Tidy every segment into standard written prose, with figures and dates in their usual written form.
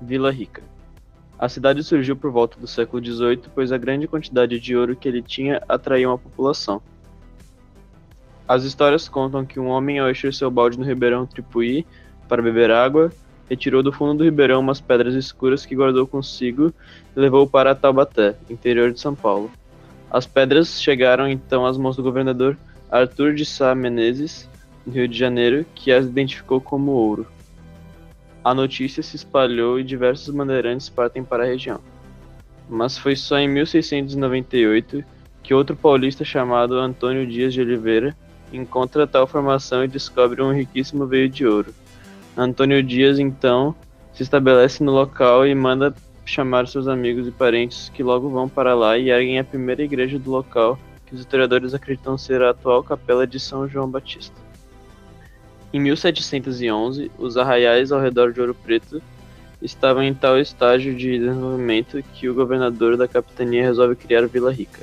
Vila Rica. A cidade surgiu por volta do século XVIII, pois a grande quantidade de ouro que ele tinha atraiu a população. As histórias contam que um homem, ao encher seu balde no ribeirão Tripuí para beber água, retirou do fundo do ribeirão umas pedras escuras que guardou consigo e levou para Taubaté, interior de São Paulo. As pedras chegaram então às mãos do governador Arthur de Sá Menezes, no Rio de Janeiro, que as identificou como ouro. A notícia se espalhou e diversos bandeirantes partem para a região. Mas foi só em 1698 que outro paulista chamado Antônio Dias de Oliveira encontra tal formação e descobre um riquíssimo veio de ouro. Antônio Dias, então, se estabelece no local e manda chamar seus amigos e parentes que logo vão para lá e erguem a primeira igreja do local, que os historiadores acreditam ser a atual capela de São João Batista. Em 1711, os arraiais ao redor de Ouro Preto estavam em tal estágio de desenvolvimento que o governador da capitania resolve criar Vila Rica.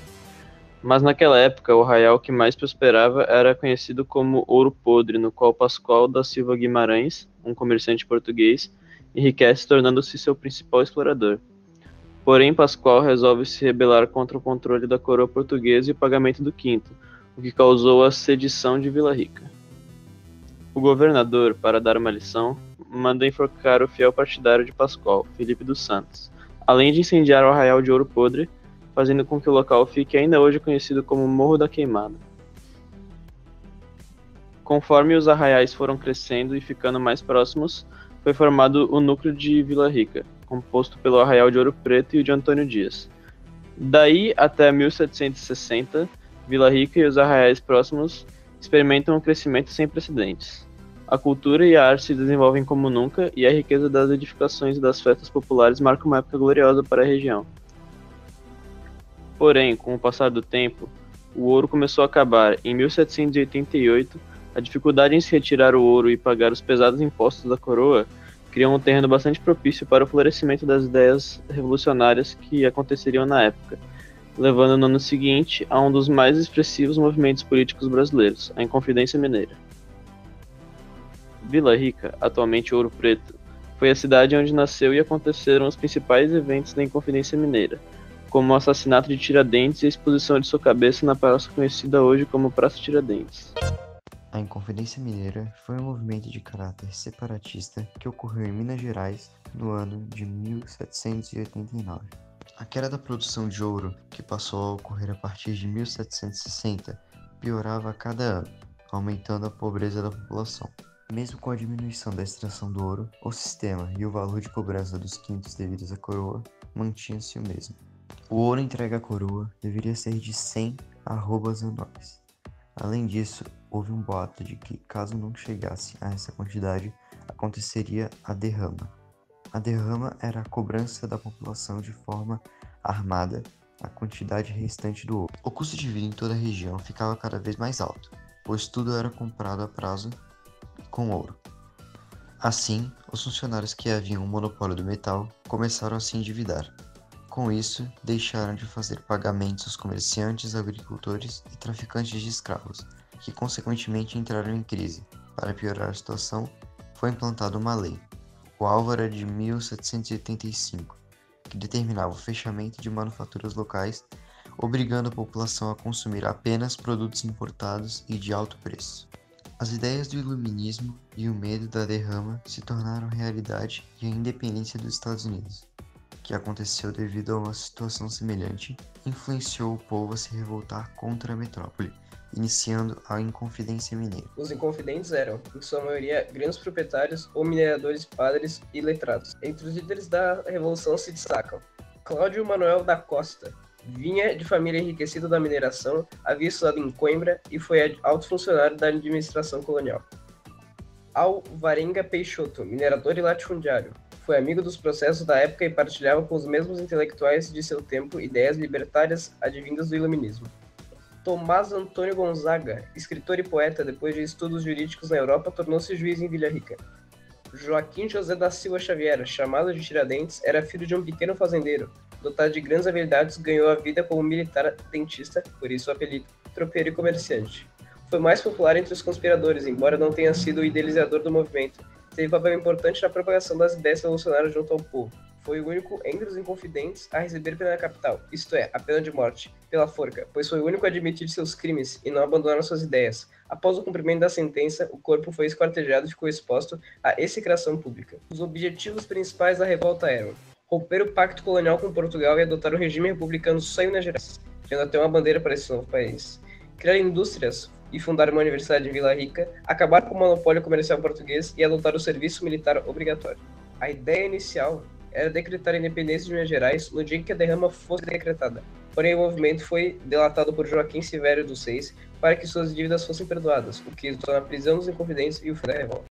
Mas naquela época, o arraial que mais prosperava era conhecido como Ouro Podre, no qual Pascoal da Silva Guimarães, um comerciante português, enriquece tornando-se seu principal explorador. Porém, Pascoal resolve se rebelar contra o controle da coroa portuguesa e o pagamento do quinto, o que causou a sedição de Vila Rica. O governador, para dar uma lição, manda enforcar o fiel partidário de Pascoal, Felipe dos Santos, além de incendiar o arraial de Ouro Podre, fazendo com que o local fique ainda hoje conhecido como Morro da Queimada. Conforme os arraiais foram crescendo e ficando mais próximos, foi formado o núcleo de Vila Rica, composto pelo arraial de Ouro Preto e o de Antônio Dias. Daí até 1760, Vila Rica e os arraiais próximos experimentam um crescimento sem precedentes. A cultura e a arte se desenvolvem como nunca e a riqueza das edificações e das festas populares marca uma época gloriosa para a região. Porém, com o passar do tempo, o ouro começou a acabar. Em 1788, a dificuldade em se retirar o ouro e pagar os pesados impostos da coroa criou um terreno bastante propício para o florescimento das ideias revolucionárias que aconteceriam na época, levando no ano seguinte a um dos mais expressivos movimentos políticos brasileiros, a Inconfidência Mineira. Vila Rica, atualmente Ouro Preto, foi a cidade onde nasceu e aconteceram os principais eventos da Inconfidência Mineira, como o assassinato de Tiradentes e a exposição de sua cabeça na praça conhecida hoje como Praça Tiradentes. A Inconfidência Mineira foi um movimento de caráter separatista que ocorreu em Minas Gerais no ano de 1789. A queda da produção de ouro, que passou a ocorrer a partir de 1760, piorava a cada ano, aumentando a pobreza da população. Mesmo com a diminuição da extração do ouro, o sistema e o valor de cobrança dos quintos devidos à coroa mantinha-se o mesmo. O ouro entregue à coroa deveria ser de 100 arrobas anuais. Além disso, houve um boato de que, caso não chegasse a essa quantidade, aconteceria a derrama. A derrama era a cobrança da população de forma armada a quantidade restante do ouro. O custo de vida em toda a região ficava cada vez mais alto, pois tudo era comprado a prazo com ouro. Assim, os funcionários que haviam o monopólio do metal começaram a se endividar. Com isso, deixaram de fazer pagamentos aos comerciantes, agricultores e traficantes de escravos, que consequentemente entraram em crise. Para piorar a situação, foi implantada uma lei, o Álvara de 1785, que determinava o fechamento de manufaturas locais, obrigando a população a consumir apenas produtos importados e de alto preço. As ideias do iluminismo e o medo da derrama se tornaram realidade e a independência dos Estados Unidos, que aconteceu devido a uma situação semelhante, influenciou o povo a se revoltar contra a metrópole, iniciando a Inconfidência Mineira. Os inconfidentes eram, em sua maioria, grandes proprietários ou mineradores, padres e letrados. Entre os líderes da Revolução se destacam Cláudio Manuel da Costa. Vinha de família enriquecida da mineração, havia estudado em Coimbra e foi alto funcionário da administração colonial. Alvarenga Peixoto, minerador e latifundiário. Foi amigo dos processos da época e partilhava com os mesmos intelectuais de seu tempo ideias libertárias advindas do iluminismo. Tomás Antônio Gonzaga, escritor e poeta, depois de estudos jurídicos na Europa, tornou-se juiz em Vila Rica. Joaquim José da Silva Xavier, chamado de Tiradentes, era filho de um pequeno fazendeiro. Dotado de grandes habilidades, ganhou a vida como militar dentista, por isso o apelido, tropeiro e comerciante. Foi mais popular entre os conspiradores, embora não tenha sido o idealizador do movimento, teve papel importante na propagação das ideias revolucionárias junto ao povo. Foi o único entre os inconfidentes a receber pena capital, isto é, a pena de morte, pela forca, pois foi o único a admitir seus crimes e não abandonar suas ideias. Após o cumprimento da sentença, o corpo foi esquartejado e ficou exposto à execração pública. Os objetivos principais da revolta eram romper o pacto colonial com Portugal e adotar o regime republicano só em Minas Gerais, tendo até uma bandeira para esse novo país. Criar indústrias e fundar uma universidade em Vila Rica, acabar com o monopólio comercial português e adotar o serviço militar obrigatório. A ideia inicial era decretar a independência de Minas Gerais no dia em que a derrama fosse decretada. Porém, o movimento foi delatado por Joaquim Silvério dos Seis para que suas dívidas fossem perdoadas, o que resultou na prisão dos inconfidentes e o fim da revolta.